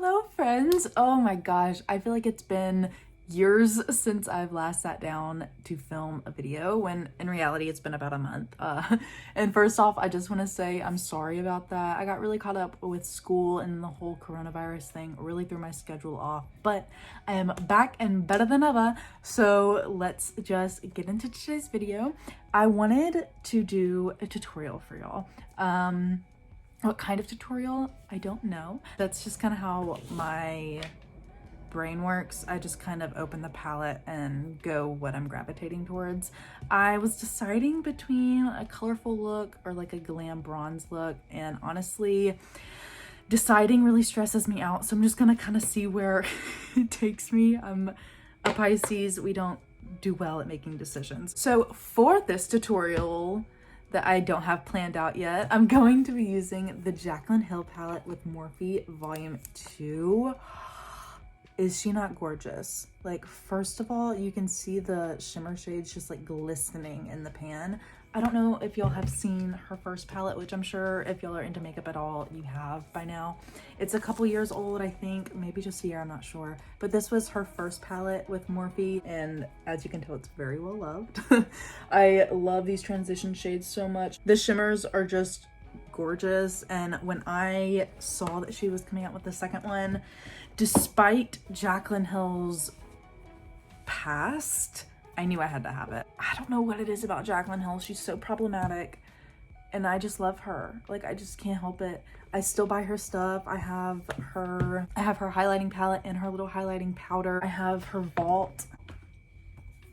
Hello friends. Oh my gosh, I feel like it's been years since I've last sat down to film a video, when in reality it's been about a month. And first off, I just want to say I'm sorry about that. I got really caught up with school and the whole coronavirus thing really threw my schedule off, but I am back and better than ever. So let's just get into today's video. I wanted to do a tutorial for y'all. What kind of tutorial? I don't know. That's just kind of how my brain works. I just kind of open the palette and go what I'm gravitating towards. I was deciding between a colorful look or like a glam bronze look, and honestly, deciding really stresses me out. So I'm just gonna kind of see where it takes me. I'm a Pisces. We don't do well at making decisions. So for this tutorial, that I don't have planned out yet, I'm going to be using the Jaclyn Hill palette with Morphe Volume 2. Is she not gorgeous? Like, first of all, you can see the shimmer shades just like glistening in the pan. I don't know if y'all have seen her first palette, which I'm sure if y'all are into makeup at all, you have by now. It's a couple years old, I think, maybe just a year, I'm not sure. But this was her first palette with Morphe, and as you can tell, it's very well loved. I love these transition shades so much. The shimmers are just gorgeous, and when I saw that she was coming out with the second one, despite Jaclyn Hill's past, I knew I had to have it. I don't know what it is about Jaclyn Hill. She's so problematic and I just love her. Like, I just can't help it. I still buy her stuff. I have her highlighting palette and her little highlighting powder. I have her vault,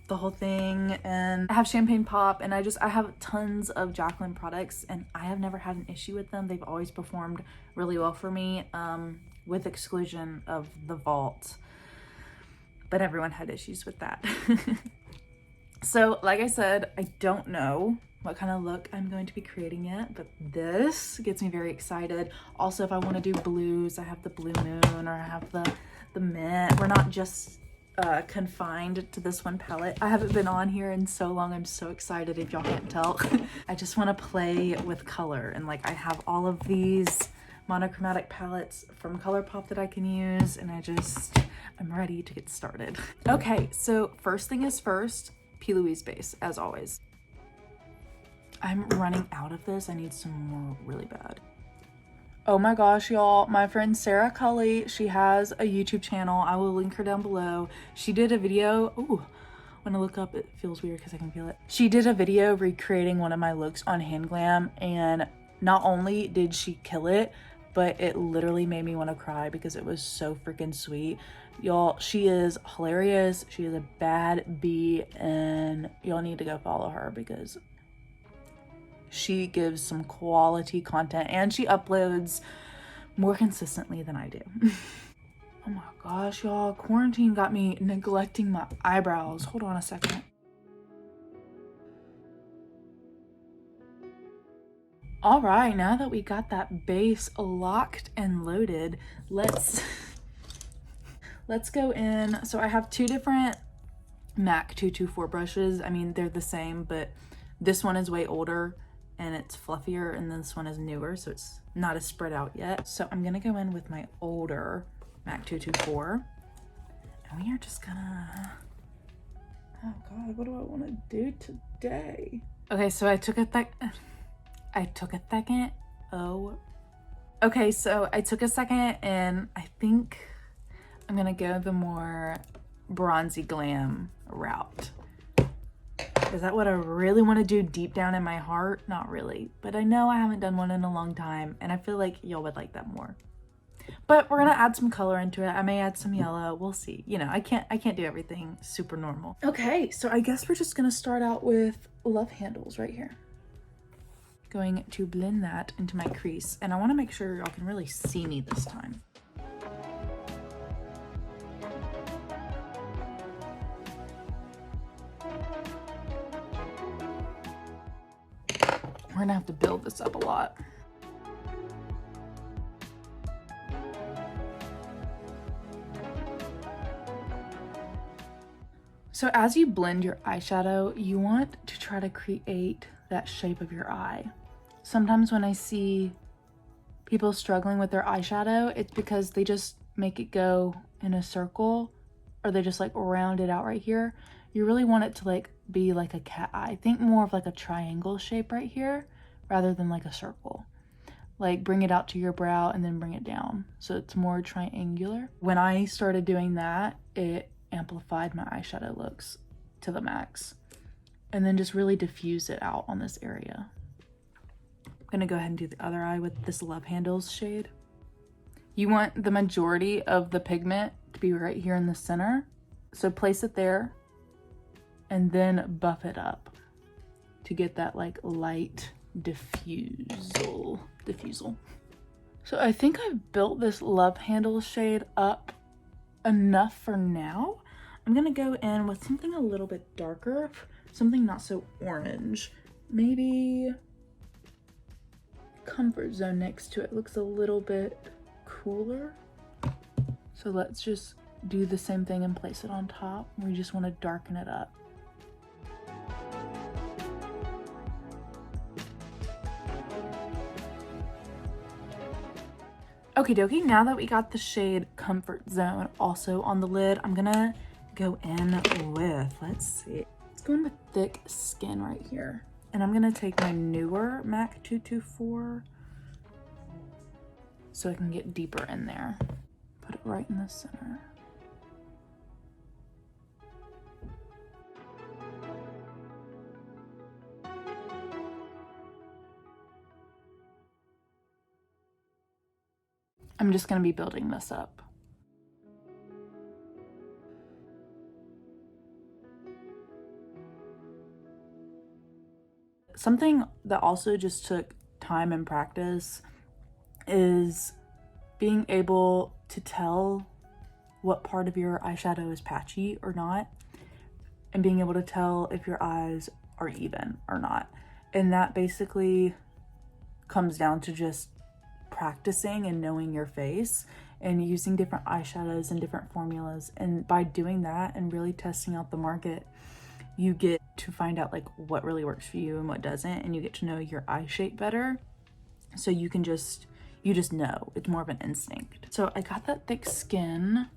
the whole thing, and I have Champagne Pop, and I have tons of Jaclyn products and I have never had an issue with them. They've always performed really well for me, with exclusion of the vault, but everyone had issues with that. So like I said, I don't know what kind of look I'm going to be creating yet, but this gets me very excited. Also, if I want to do blues, I have the Blue Moon, or I have the mint. We're not just confined to this one palette. I haven't been on here in so long. I'm so excited if y'all can't tell. I just want to play with color, and like I have all of these monochromatic palettes from ColourPop that I can use, and I'm ready to get started. Okay, so first thing is first, P. Louise base, as always. I'm running out of this. I need some more really bad. Oh my gosh, y'all, my friend Sarah Cully, she has a YouTube channel. I will link her down below. She did a video, ooh, when I look up, it feels weird because I can feel it. She did a video recreating one of my looks on Hand Glam, and not only did she kill it, but it literally made me want to cry because it was so freaking sweet. Y'all, she is hilarious. She is a bad bee, and y'all need to go follow her because she gives some quality content and she uploads more consistently than I do. Oh my gosh, y'all, quarantine got me neglecting my eyebrows. Hold on a second. All right, now that we got that base locked and loaded, let's go in. So I have two different MAC 224 brushes. I mean, they're the same, but this one is way older and it's fluffier, and this one is newer, so it's not as spread out yet. So I'm gonna go in with my older MAC 224, and we are just gonna, oh God, what do I wanna do today? Okay, so I took a second. Okay, so I took a second, and I think I'm gonna go the more bronzy glam route. Is that what I really want to do deep down in my heart? Not really, but I know I haven't done one in a long time, and I feel like y'all would like that more. But we're gonna add some color into it. I may add some yellow. We'll see. You know, I can't do everything super normal. Okay, so I guess we're just gonna start out with love handles right here. Going to blend that into my crease, and I want to make sure y'all can really see me this time. We're gonna have to build this up a lot. So as you blend your eyeshadow, you want to try to create that shape of your eye. Sometimes when I see people struggling with their eyeshadow, it's because they just make it go in a circle, or they just like round it out right here. You really want it to like be like a cat eye. Think more of like a triangle shape right here rather than like a circle. Like bring it out to your brow and then bring it down so it's more triangular. When I started doing that, it amplified my eyeshadow looks to the max. And then just really diffuse it out on this area. I'm gonna go ahead and do the other eye with this Love Handles shade. You want the majority of the pigment to be right here in the center. So place it there and then buff it up to get that like light diffusal. So I think I've built this Love Handles shade up enough for now. I'm gonna go in with something a little bit darker, something not so orange. Maybe Comfort Zone next to it looks a little bit cooler. So let's just do the same thing and place it on top. We just want to darken it up. Okie dokie, now that we got the shade Comfort Zone also on the lid, I'm gonna go in with, let's see, let's go in with Thick Skin right here. And I'm gonna take my newer MAC 224 so I can get deeper in there. Put it right in the center. I'm just gonna be building this up. Something that also just took time and practice is being able to tell what part of your eyeshadow is patchy or not, and being able to tell if your eyes are even or not. And that basically comes down to just practicing and knowing your face and using different eyeshadows and different formulas. And by doing that and really testing out the market, you get to find out like what really works for you and what doesn't, and you get to know your eye shape better. So you can just know. It's more of an instinct. So I got that thick skin.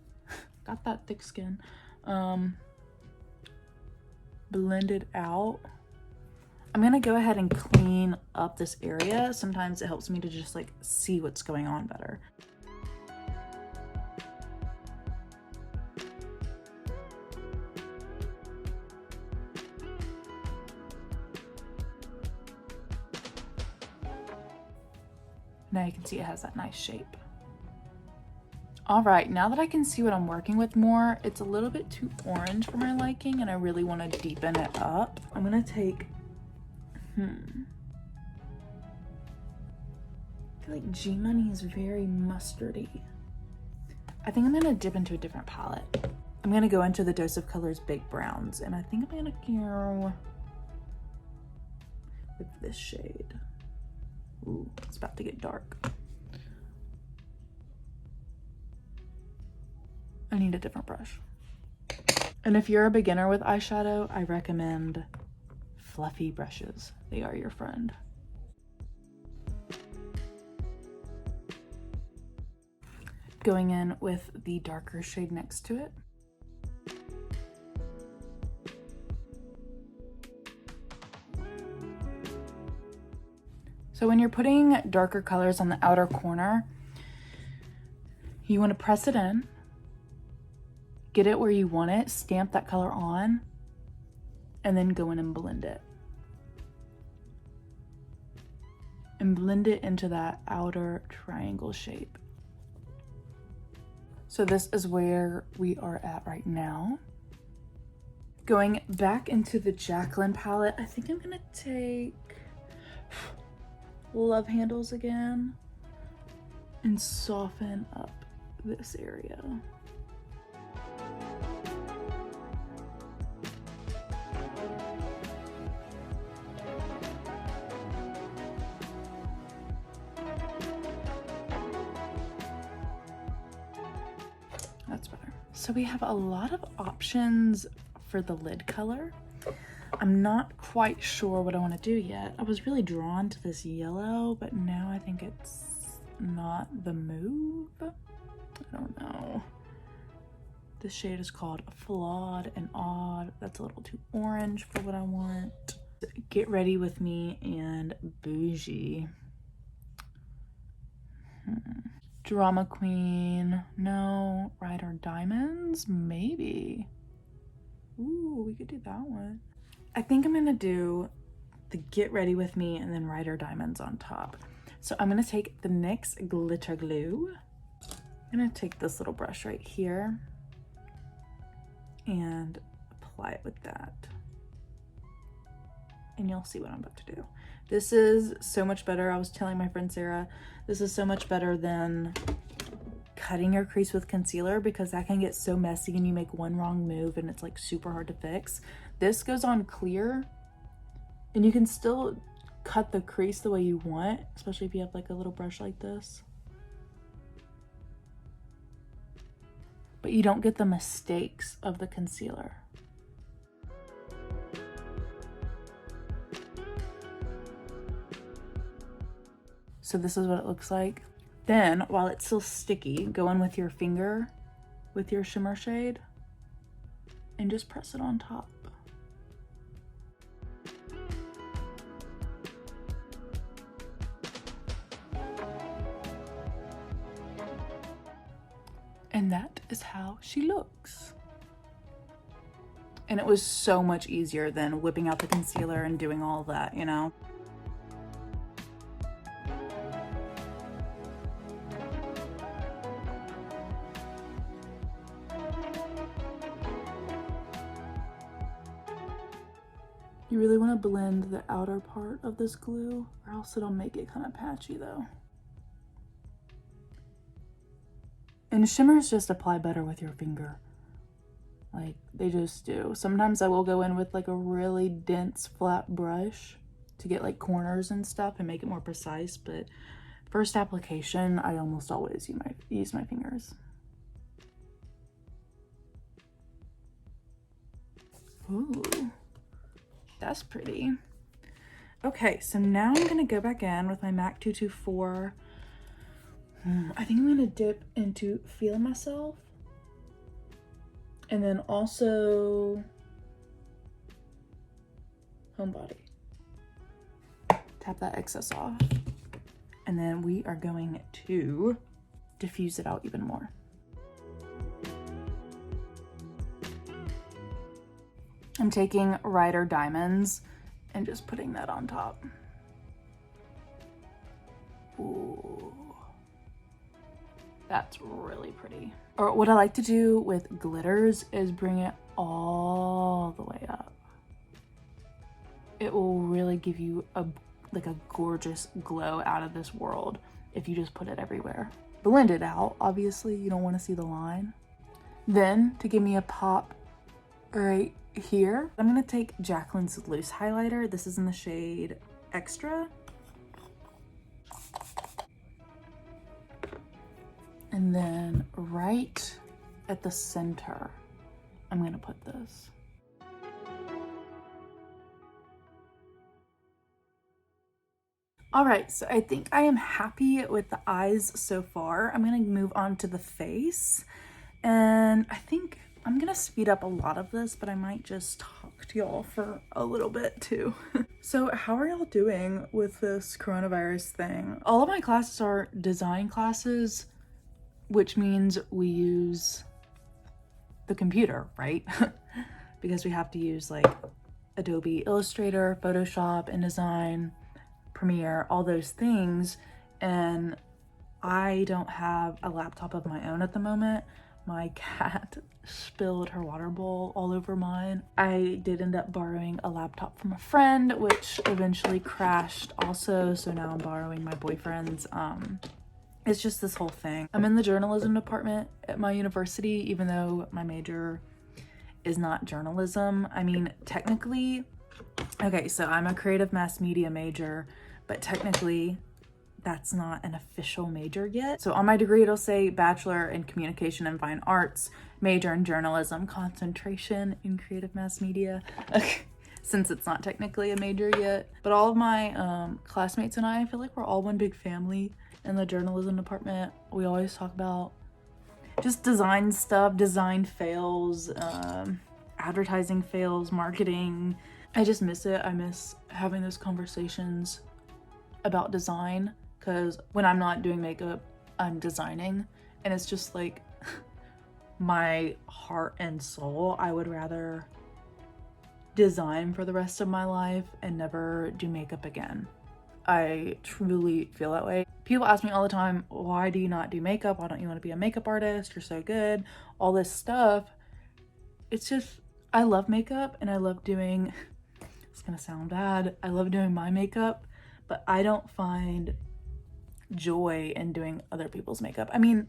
Blended out. I'm gonna go ahead and clean up this area. Sometimes it helps me to just like see what's going on better. Now you can see it has that nice shape. All right, now that I can see what I'm working with more, it's a little bit too orange for my liking and I really want to deepen it up. I'm gonna take, I feel like G Money is very mustardy. I think I'm gonna dip into a different palette. I'm gonna go into the Dose of Colors Big Browns, and I think I'm gonna go with this shade. Ooh, it's about to get dark. I need a different brush. And if you're a beginner with eyeshadow, I recommend fluffy brushes. They are your friend. Going in with the darker shade next to it. So when you're putting darker colors on the outer corner, you want to press it in, get it where you want it, stamp that color on, and then go in and blend it. And blend it into that outer triangle shape. So this is where we are at right now. Going back into the Jaclyn palette, I think I'm gonna take Love Handles again and soften up this area. That's better. So we have a lot of options for the lid color. I'm not quite sure what I want to do yet. I was really drawn to this yellow, but now I think it's not the move. I don't know. This shade is called Flawed and Odd. That's a little too orange for what I want. Get Ready With Me and Bougie. Drama Queen. No. Ride or Diamonds? Maybe. Ooh, we could do that one. I think I'm gonna do the Get Ready With Me and then Ride or Diamonds on top. So I'm gonna take the NYX Glitter Glue. I'm gonna take this little brush right here and apply it with that. And you'll see what I'm about to do. This is so much better. I was telling my friend Sarah, this is so much better than cutting your crease with concealer, because that can get so messy and you make one wrong move and it's like super hard to fix. This goes on clear and you can still cut the crease the way you want, especially if you have like a little brush like this. But you don't get the mistakes of the concealer. So this is what it looks like. Then, while it's still sticky, go in with your finger, with your shimmer shade, and just press it on top. And that is how she looks. And it was so much easier than whipping out the concealer and doing all that, you know? You really want to blend the outer part of this glue, or else it'll make it kind of patchy though. And shimmers just apply better with your finger. Like, they just do. Sometimes I will go in with like a really dense flat brush to get like corners and stuff and make it more precise, but first application, I almost always use my fingers. Ooh. That's pretty. Okay, so now I'm gonna go back in with my MAC 224. I think I'm gonna dip into Feeling Myself. And then also Homebody. Tap that excess off. And then we are going to diffuse it out even more. I'm taking Ride or Diamonds and just putting that on top. Ooh. That's really pretty. Or what I like to do with glitters is bring it all the way up. It will really give you a gorgeous glow out of this world if you just put it everywhere. Blend it out, obviously, you don't want to see the line. Then, to give me a pop right here, I'm gonna take Jaclyn's loose highlighter. This is in the shade Extra. And then right at the center, I'm gonna put this. All right, so I think I am happy with the eyes so far. I'm gonna move on to the face. And I think I'm gonna speed up a lot of this, but I might just talk to y'all for a little bit too. So how are y'all doing with this coronavirus thing? All of my classes are design classes, which means we use the computer, right? Because we have to use like Adobe Illustrator, Photoshop, InDesign, Premiere, all those things. And I don't have a laptop of my own at the moment. My cat spilled her water bowl all over mine. I did end up borrowing a laptop from a friend, which eventually crashed also. So now I'm borrowing my boyfriend's. It's just this whole thing. I'm in the journalism department at my university, even though my major is not journalism. I mean, technically, okay, so I'm a creative mass media major, but technically that's not an official major yet. So on my degree, it'll say Bachelor in Communication and Fine Arts, major in journalism, concentration in creative mass media, since it's not technically a major yet. But all of my classmates and I feel like we're all one big family in the journalism department. We always talk about just design stuff, design fails, advertising fails, marketing. I just miss it. I miss having those conversations about design, because when I'm not doing makeup, I'm designing, and it's just like my heart and soul. I would rather design for the rest of my life and never do makeup again. I truly feel that way. People ask me all the time, why do you not do makeup? Why don't you want to be a makeup artist? You're so good. All this stuff. It's just, I love makeup and I love doing, it's gonna sound bad, I love doing my makeup, but I don't find joy in doing other people's makeup. I mean,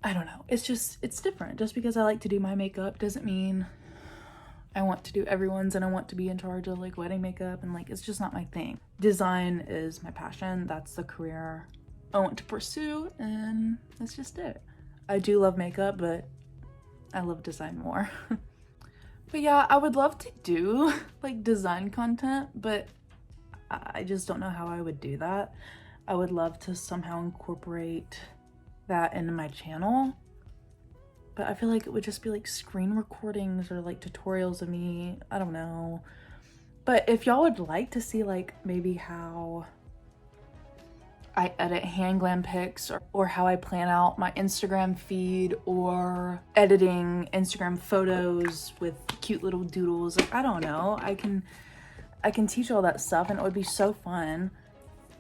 I don't know. It's just, it's different. Just because I like to do my makeup doesn't mean I want to do everyone's, and I want to be in charge of like wedding makeup, and like, it's just not my thing. Design is my passion. That's the career I want to pursue, and that's just it. I do love makeup, but I love design more. But yeah, I would love to do like design content, but I just don't know how I would do that. I would love to somehow incorporate that into my channel, but I feel like it would just be like screen recordings or like tutorials of me. I don't know. But if y'all would like to see like maybe how I edit hand glam pics, or how I plan out my Instagram feed, or editing Instagram photos with cute little doodles, like, I don't know. I can teach all that stuff, and it would be so fun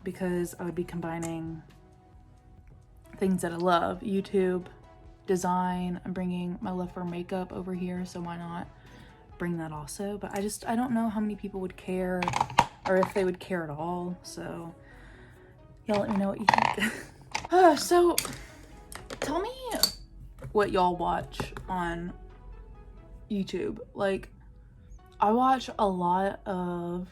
because I would be combining things that I love. YouTube, design, I'm bringing my love for makeup over here, so why not bring that also? But I don't know how many people would care, or if they would care at all, so y'all let me know what you think. So tell me what y'all watch on YouTube. Like, I watch a lot of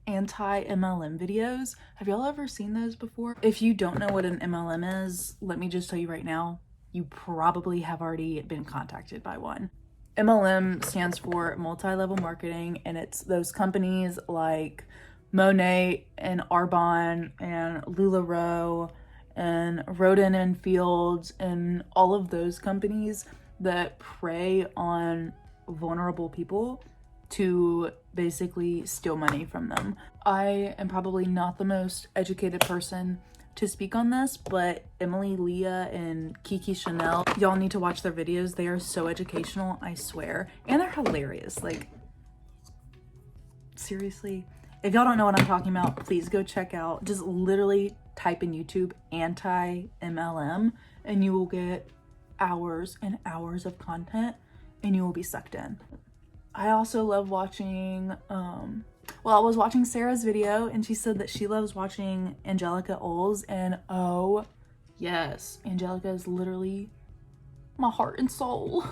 anti-MLM videos. Have y'all ever seen those before? If you don't know what an MLM is, let me just tell you right now, you probably have already been contacted by one. MLM stands for multi-level marketing, and it's those companies like Monet and Arbonne and LuLaRoe and Roden and Fields and all of those companies that prey on vulnerable people to basically steal money from them. I am probably not the most educated person to speak on this, but Emily Leah and Kiki Chanel, y'all need to watch their videos. They are so educational, I swear. And they're hilarious. Like, seriously. If y'all don't know what I'm talking about, please go check out. Just literally type in YouTube anti-MLM and you will get hours and hours of content and you will be sucked in. I also love watching, well, I was watching Sarah's video and she said that she loves watching Angelica Oles, and oh yes, Angelica is literally my heart and soul.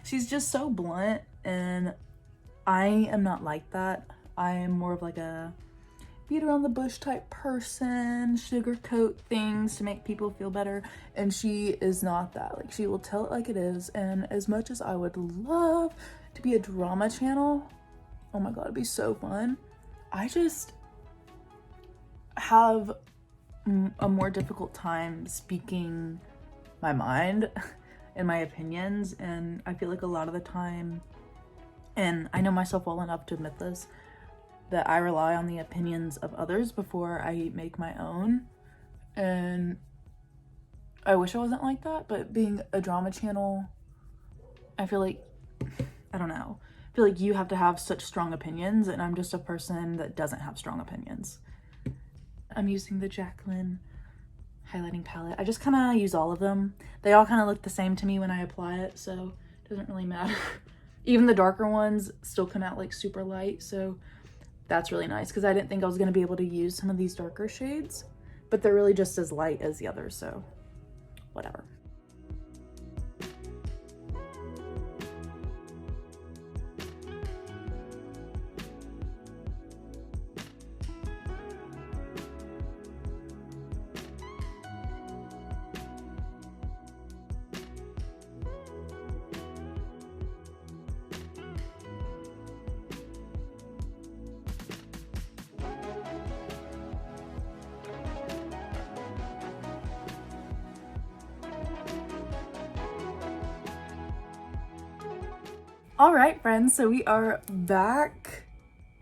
She's just so blunt, and I am not like that. I am more of like a beat around the bush type person, sugarcoat things to make people feel better, and she is not that. Like, she will tell it like it is, and as much as I would love to be a drama channel, oh my god, it'd be so fun, I just have a more difficult time speaking my mind and my opinions, and I feel like a lot of the time, and I know myself well enough to admit this, that I rely on the opinions of others before I make my own, and I wish I wasn't like that, but being a drama channel, I feel like, I don't know, I feel like you have to have such strong opinions, and I'm just a person that doesn't have strong opinions. I'm using the Jaclyn highlighting palette. I just kind of use all of them. They all kind of look the same to me when I apply it, so it doesn't really matter. Even the darker ones still come out like super light, so that's really nice, because I didn't think I was going to be able to use some of these darker shades, but they're really just as light as the others, so whatever. All right, friends, so we are back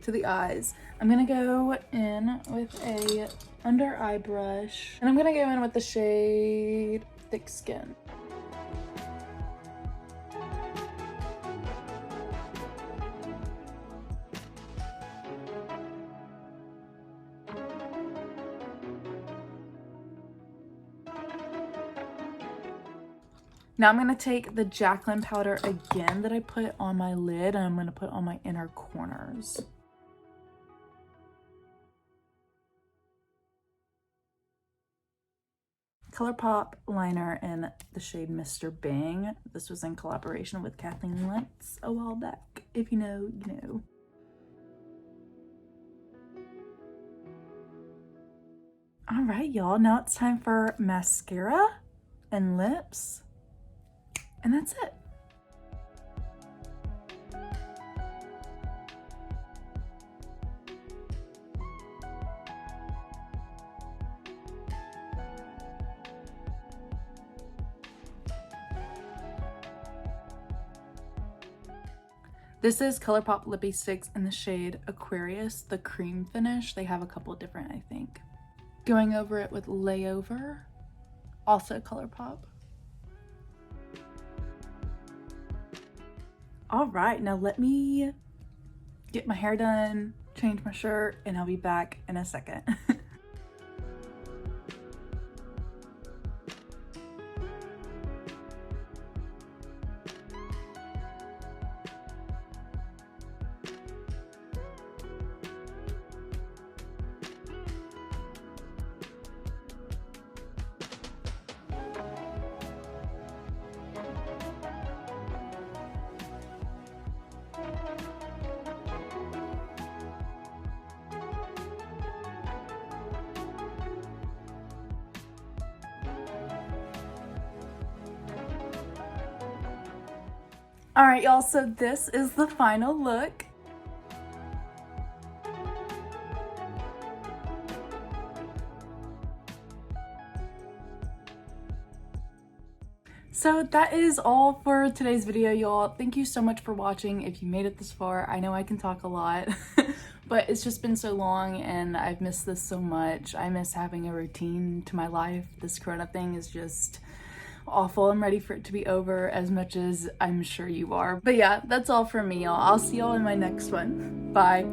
to the eyes. I'm gonna go in with a under eye brush, and I'm gonna go in with the shade Thick Skin. Now I'm going to take the GLAM powder again that I put on my lid, and I'm going to put on my inner corners. ColourPop liner in the shade Mr. Bing. This was in collaboration with Kathleen Lentz a while back. If you know, you know. All right, y'all. Now it's time for mascara and lips. And that's it. This is ColourPop Lippy Sticks in the shade Aquarius, the cream finish. They have a couple different, I think. Going over it with Layover, also ColourPop. All right, now let me get my hair done, change my shirt, and I'll be back in a second. All right, y'all, so this is the final look. So that is all for today's video, y'all. Thank you so much for watching. If you made it this far, I know I can talk a lot, but it's just been so long and I've missed this so much. I miss having a routine to my life. This Corona thing is just awful. I'm ready for it to be over as much as I'm sure you are. But yeah, that's all from me, y'all. I'll see y'all in my next one. Bye.